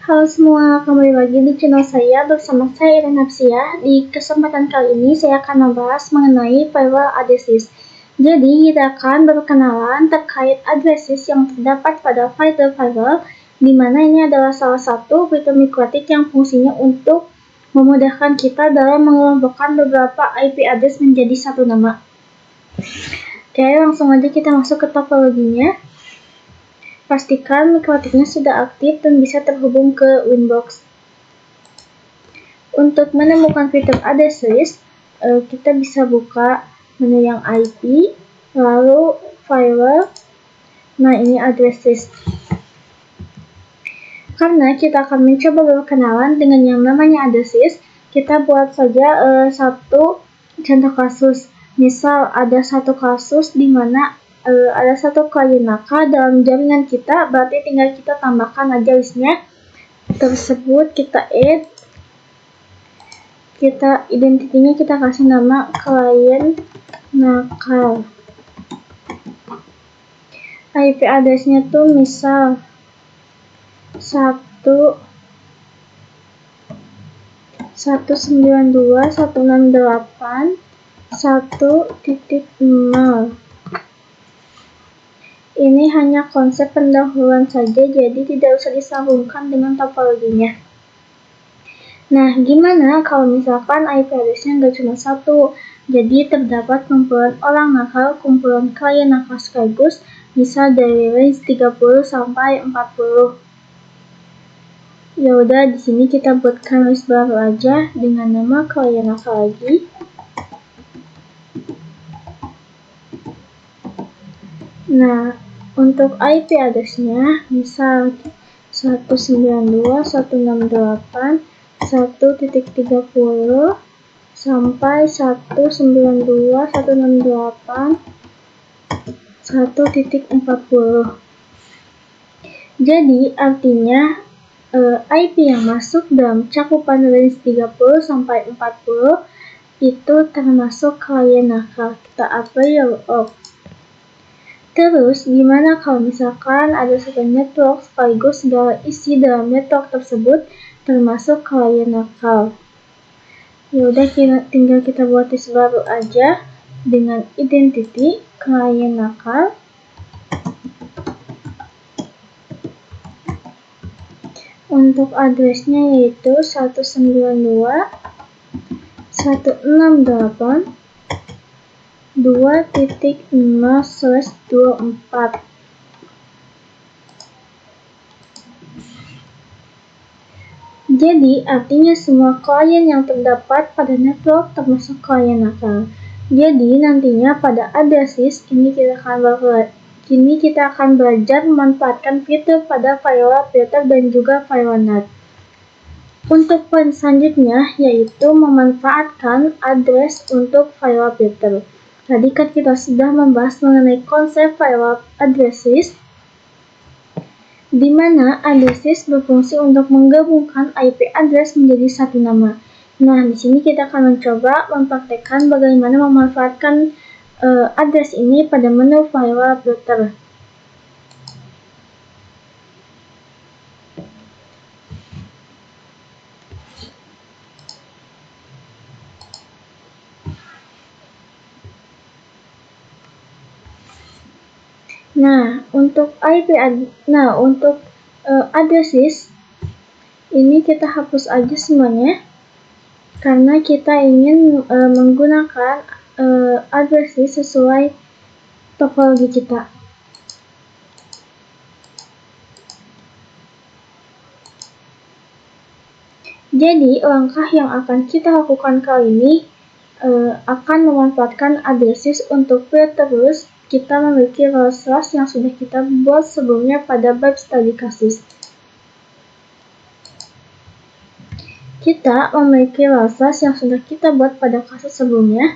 Halo semua, kembali lagi di channel saya bersama saya Irene Hapsia. Di kesempatan kali ini saya akan membahas mengenai firewall addresses. Jadi kita akan berkenalan terkait addresses yang terdapat pada firewall, di mana ini adalah salah satu fitur mikrotik yang fungsinya untuk memudahkan kita dalam mengelompokkan beberapa IP address menjadi satu nama. Oke, langsung aja kita masuk ke topologinya. Pastikan mikrotiknya sudah aktif dan bisa terhubung ke Winbox. Untuk menemukan fitur addresses, kita bisa buka menu yang IP, lalu firewall. Nah, ini addresses. Karena kita akan mencoba berkenalan dengan yang namanya addresses, kita buat saja satu contoh kasus. Misal ada satu kasus di mana ada satu klien nakal dalam jaringan kita, berarti tinggal kita tambahkan aja listnya tersebut, kita add, kita identitinya kita kasih nama klien nakal. IP addressnya tuh misal 192.168.1.0. Ini hanya konsep pendahuluan saja, jadi tidak usah disambungkan dengan topologinya. Nah, gimana kalau misalkan IP address-nya nggak cuma satu? Jadi terdapat kumpulan orang nakal, kumpulan klien nakal sekaligus, misal dari range 30 sampai 40. Ya udah, di sini kita buatkan list baru aja dengan nama klien nakal lagi. Nah, untuk IP address-nya misal 192.168.1.30 sampai 192.168.1.40. Jadi artinya IP yang masuk dalam cakupan range 30 sampai 40 itu termasuk klien nakal. Kita apply off. Terus, gimana kalau misalkan ada satu network sekaligus segala isi dalam network tersebut termasuk klien nakal? Ya udah, tinggal kita buat list baru aja dengan identity klien nakal. Untuk addressnya yaitu 192.168.2.0/24. Jadi artinya semua klien yang terdapat pada network termasuk klien nakal. Jadi nantinya pada addresses ini kita akan belajar memanfaatkan fitur pada firewall filter dan juga firewall NAT. Untuk poin selanjutnya yaitu memanfaatkan address untuk firewall filter. Tadi kan kita sudah membahas mengenai konsep firewall addresses, di mana addresses berfungsi untuk menggabungkan IP address menjadi satu nama. Nah, di sini kita akan mencoba mempraktekkan bagaimana memanfaatkan address ini pada menu firewall filter. Nah, untuk addresses ini kita hapus aja semuanya karena kita ingin menggunakan addresses sesuai topologi kita. Jadi langkah yang akan kita lakukan kali ini akan memanfaatkan addresses untuk terus kita memiliki rules yang sudah kita buat sebelumnya pada bab study kasus. Kita memiliki rules yang sudah kita buat pada kasus sebelumnya.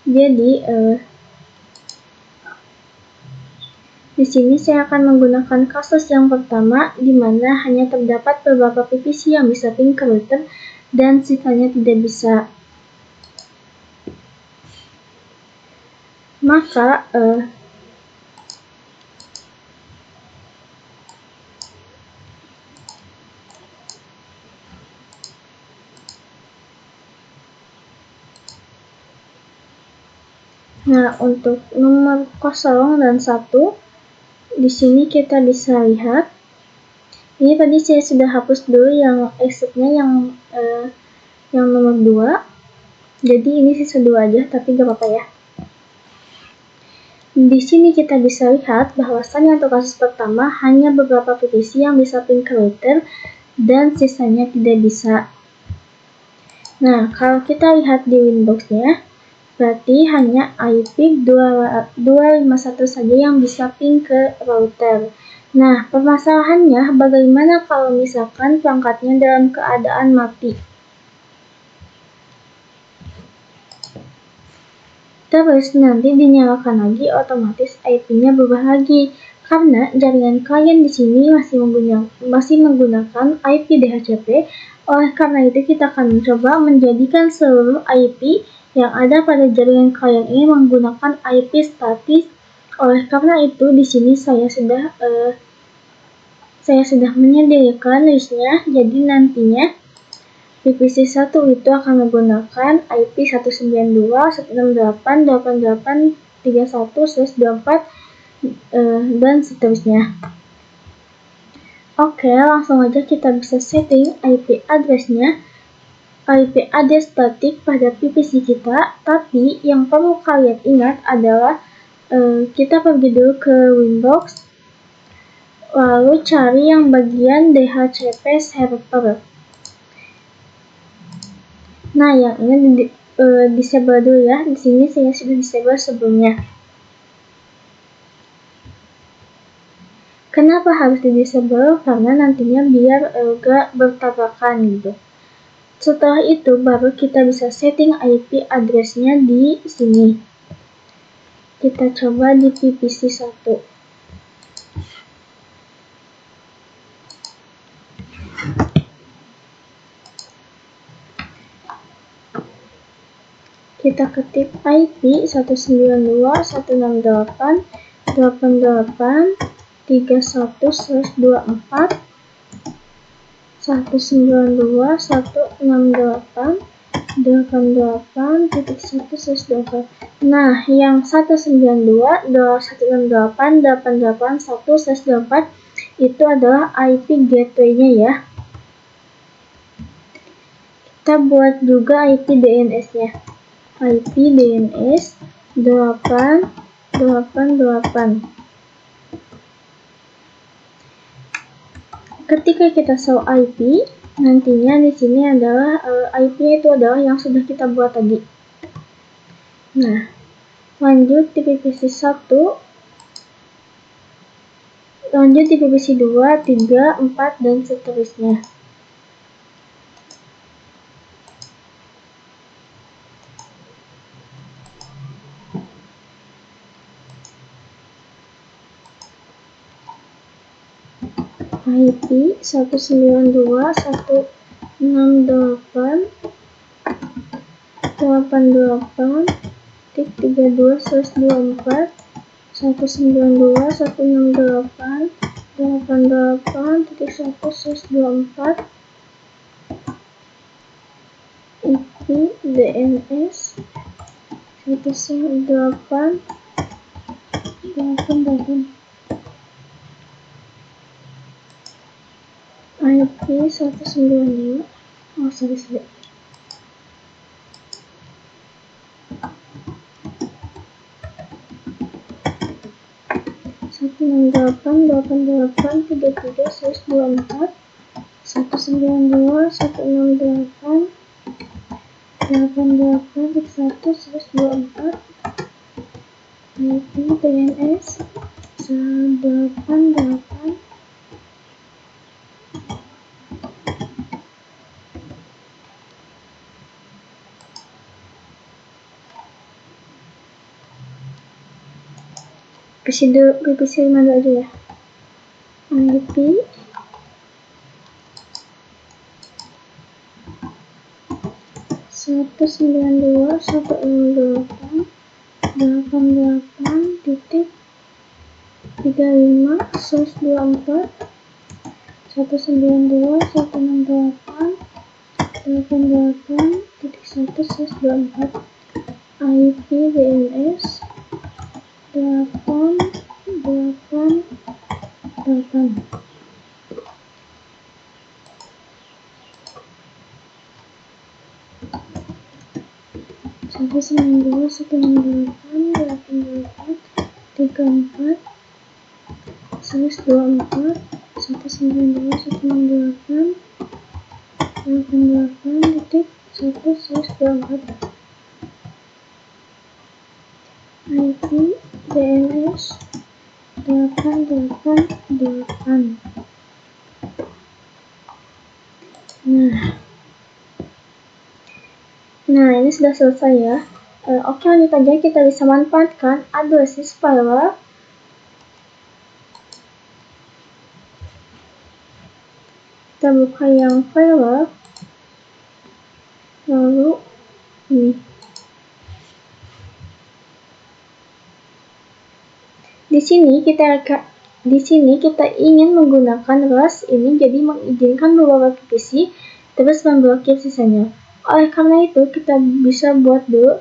Jadi di sini saya akan menggunakan kasus yang pertama, di mana hanya terdapat beberapa PVC yang bisa ping ke router dan sisanya tidak bisa. Maka Nah, untuk nomor 0 dan 1, di sini kita bisa lihat. Ini tadi saya sudah hapus dulu yang exit-nya yang nomor 2. Jadi ini sisa 2 aja, tapi gak apa-apa ya. Di sini kita bisa lihat bahwasannya untuk kasus pertama hanya beberapa PPC yang bisa pin ke router dan sisanya tidak bisa. Nah, kalau kita lihat di Winbox-nya, berarti hanya IP 251 saja yang bisa pin ke router. Nah, permasalahannya bagaimana kalau misalkan perangkatnya dalam keadaan mati? Terus nanti dinyalakan lagi, otomatis IP-nya berubah lagi karena jaringan klien di sini masih menggunakan IP DHCP. Oleh karena itu kita akan mencoba menjadikan seluruh IP yang ada pada jaringan klien ini menggunakan IP statis. Oleh karena itu di sini saya sudah menyediakan listnya. Jadi nantinya PPC 1 itu akan menggunakan IP 192.168.88.31/24 dan seterusnya. Oke, langsung aja kita bisa setting IP address-nya, IP address statik pada PPC kita. Tapi yang perlu kalian ingat adalah kita pergi dulu ke Winbox, lalu cari yang bagian DHCP server. Nah, yang ini disable dulu ya. Di sini saya sudah disable sebelumnya. Kenapa harus di disable? Karena nantinya biar gak bertabrakan gitu. Setelah itu baru kita bisa setting IP address-nya di sini. Kita coba di PPC 1. Kita ketik IP 192.168.88.31/24 192.168.88.1/24. Nah, yang 192.168.88.1/24 itu adalah IP gateway-nya ya. Kita buat juga IP DNS-nya. IP DNS 888. Ketika kita show IP, nantinya di sini adalah IP-nya itu adalah yang sudah kita buat tadi. Nah, lanjut di PPC 1, lanjut di PPC 2, 3, 4, dan seterusnya. IP 192.168.88.32/24 192.168.88.1/24 IP DNS 108.88 IP 192. Oh, sorry. 168.88.33/24 192.168.88.31/24 IP DNS 188. PPC 5 aja ya. IP 192.168.88.35/24 192.168.88.1/24 IP DNS 888 192 168 34 124 192 168 88.124 IP DNS 888. Nah, ini sudah selesai ya. Oke, lanjut aja, kita bisa manfaatkan addresses firewall. Kita buka yang firewall, lalu ini. Di sini kita ingin menggunakan RAS ini, jadi mengizinkan beberapa PVC terus memblokir sisanya. Oleh karena itu, kita bisa buat dulu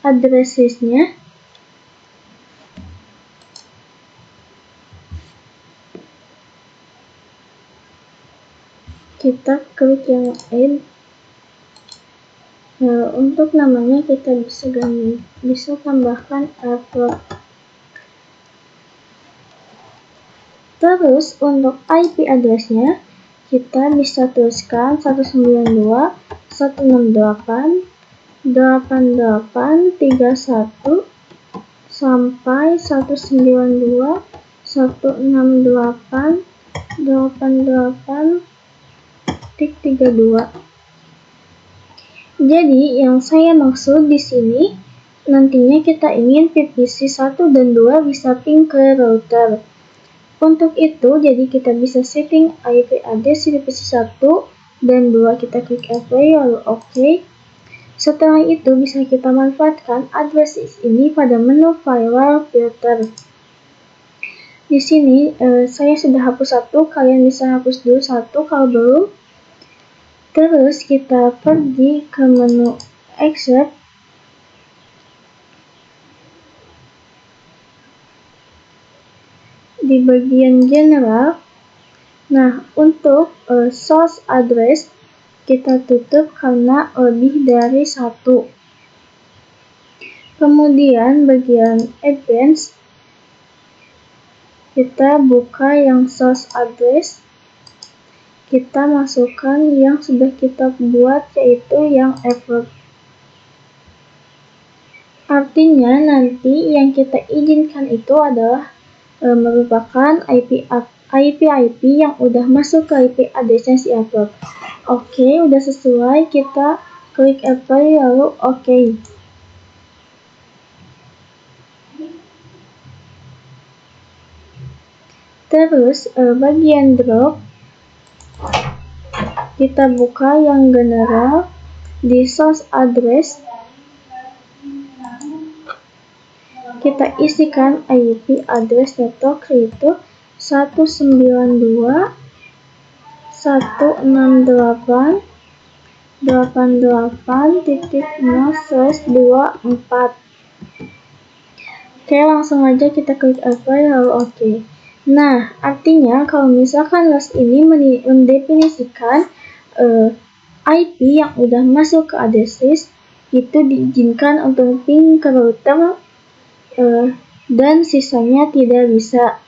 addressesnya. Kita klik yang add. Untuk namanya kita bisa tambahkan airport. Terus untuk IP addressnya kita bisa tuliskan 192.168.8831 sampai 192.168.88.32. Jadi yang saya maksud di sini, nantinya kita ingin PVC 1 dan 2 bisa ping ke router. Untuk itu, jadi kita bisa setting IP address di PVC 1 dan 2, kita klik apply lalu OK. Setelah itu bisa kita manfaatkan addresses ini pada menu firewall filter. Di sini saya sudah hapus satu, kalian bisa hapus dulu satu kalau belum. Terus kita pergi ke menu accept. Di bagian general, nah untuk source address kita tutup karena lebih dari satu. Kemudian bagian advanced, kita buka yang source address, kita masukkan yang sudah kita buat, yaitu yang effort. Artinya nanti yang kita izinkan itu adalah merupakan IP yang udah masuk ke IP address-nya si effort. Oke, udah sesuai, kita klik apply lalu OK. Terus bagian drop, kita buka yang general, di source address kita isikan IP address network, yaitu 192.168.88.0/24. Oke, langsung aja kita klik apply lalu OK. Nah, artinya kalau misalkan RAS ini mendefinisikan IP yang udah masuk ke addresses itu diizinkan untuk ping ke router dan sisanya tidak bisa.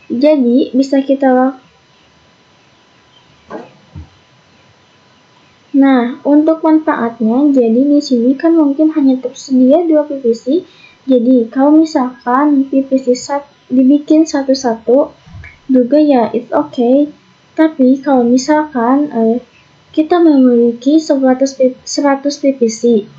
Jadi bisa kita Nah, untuk manfaatnya, jadi di sini kan mungkin hanya tersedia 2 PVC. Jadi kalau misalkan PVC dibikin satu-satu, juga ya it's okay. Tapi kalau misalkan kita memiliki 100 PVC,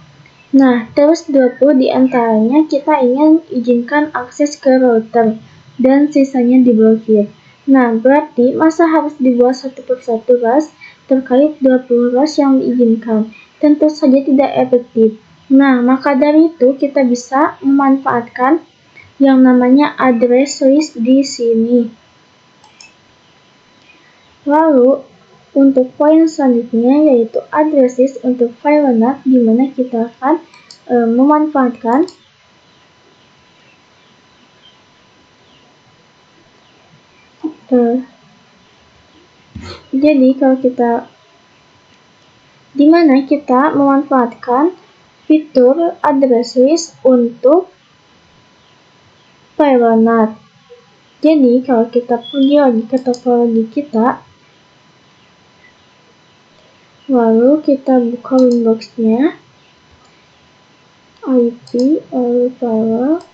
nah terus 20 diantaranya kita ingin izinkan akses ke router dan sisanya diblokir. Nah, berarti masa harus dibuat satu persatu RAS terkait 20 RAS yang diizinkan? Tentu saja tidak efektif. Nah, maka dari itu kita bisa memanfaatkan yang namanya address list di sini. Lalu, untuk poin selanjutnya yaitu addresses untuk file NAT, di mana kita akan memanfaatkan jadi kalau kita dimana kita memanfaatkan fitur address list untuk viral NAT. Jadi kalau kita pergi lagi ke topologi kita, lalu kita buka Windows-nya, IP, lalu viral.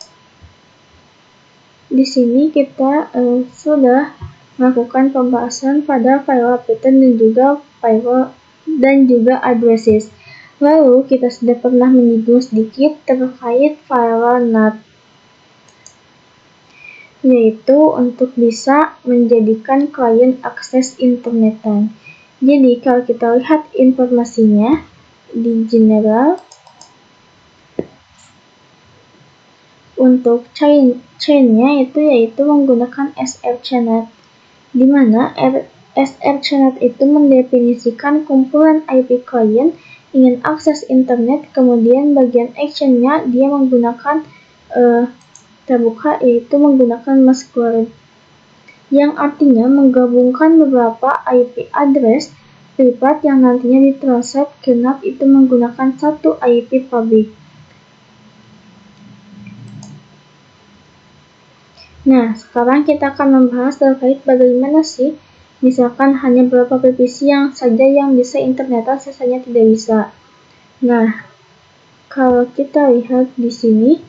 Di sini kita sudah melakukan pembahasan pada viral pattern dan juga viral dan juga addresses. Lalu kita sudah pernah menyinggung sedikit terkait viral NAT, yaitu untuk bisa menjadikan klien akses internetan. Jadi kalau kita lihat informasinya di general, untuk chain-nya yaitu menggunakan srcnet, di mana srcnet itu mendefinisikan kumpulan IP klien ingin akses internet, kemudian bagian action-nya dia menggunakan terbuka, yaitu menggunakan masquerade, yang artinya menggabungkan beberapa IP address privat yang nantinya ditranslate ke NAT itu menggunakan satu IP public. Nah, sekarang kita akan membahas terkait bagaimana sih misalkan hanya beberapa PVC yang saja yang bisa internetan, sisanya tidak bisa. Nah, kalau kita lihat di sini,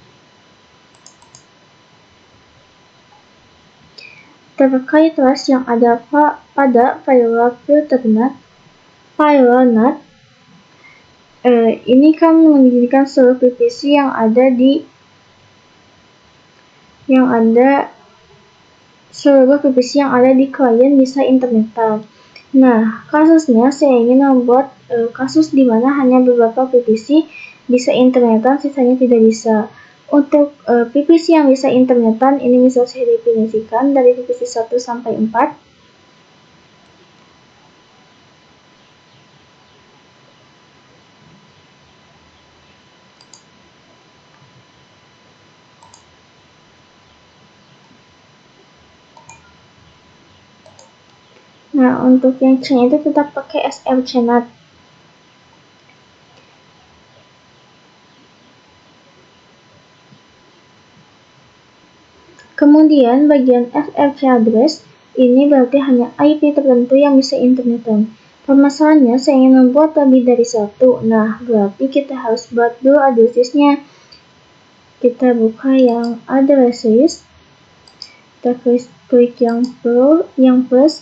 terkait ras yang ada pada viral filter NAT, ini kan menjadikan seluruh PVC yang ada di klien bisa internetan. Nah, kasusnya saya ingin membuat kasus di mana hanya beberapa PVC bisa internetan, sisanya tidak bisa. Untuk PVC yang bisa internetan, ini bisa saya definisikan dari PVC 1 sampai 4. Nah, untuk yang chain itu tetap pakai srcnet. Kemudian bagian FFC address ini berarti hanya IP tertentu yang bisa internetan. Permasalahannya saya ingin membuat lebih dari satu. Nah, berarti kita harus buat dulu address-nya. Kita buka yang address list. Kita klik yang plus.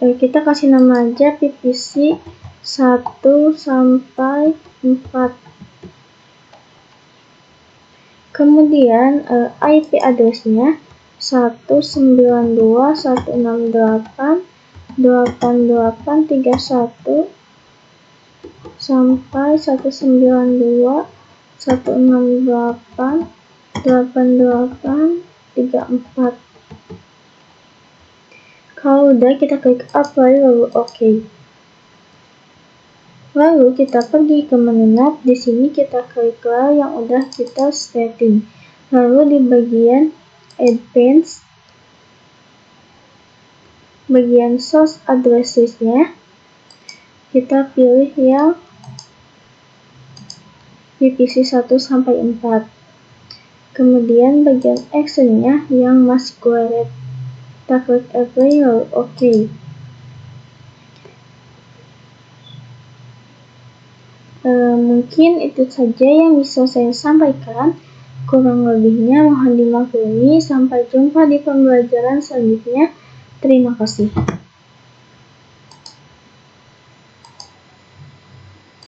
Kita kasih nama aja PVC 1 sampai 4. Kemudian IP address-nya 192.168.88.31 sampai 192.168.88.34. Kalau udah, kita klik apply lalu OK. Lalu kita pergi ke menu NAT. Di sini kita klik yang udah kita setting. Lalu di bagian advanced, bagian source addresses-nya kita pilih yang PVC 1 sampai 4. Kemudian bagian action-nya yang masquerade. Kita klik apply lalu OK. Mungkin itu saja yang bisa saya sampaikan. Kurang lebihnya mohon dimaklumi. Sampai jumpa di pembelajaran selanjutnya. Terima kasih.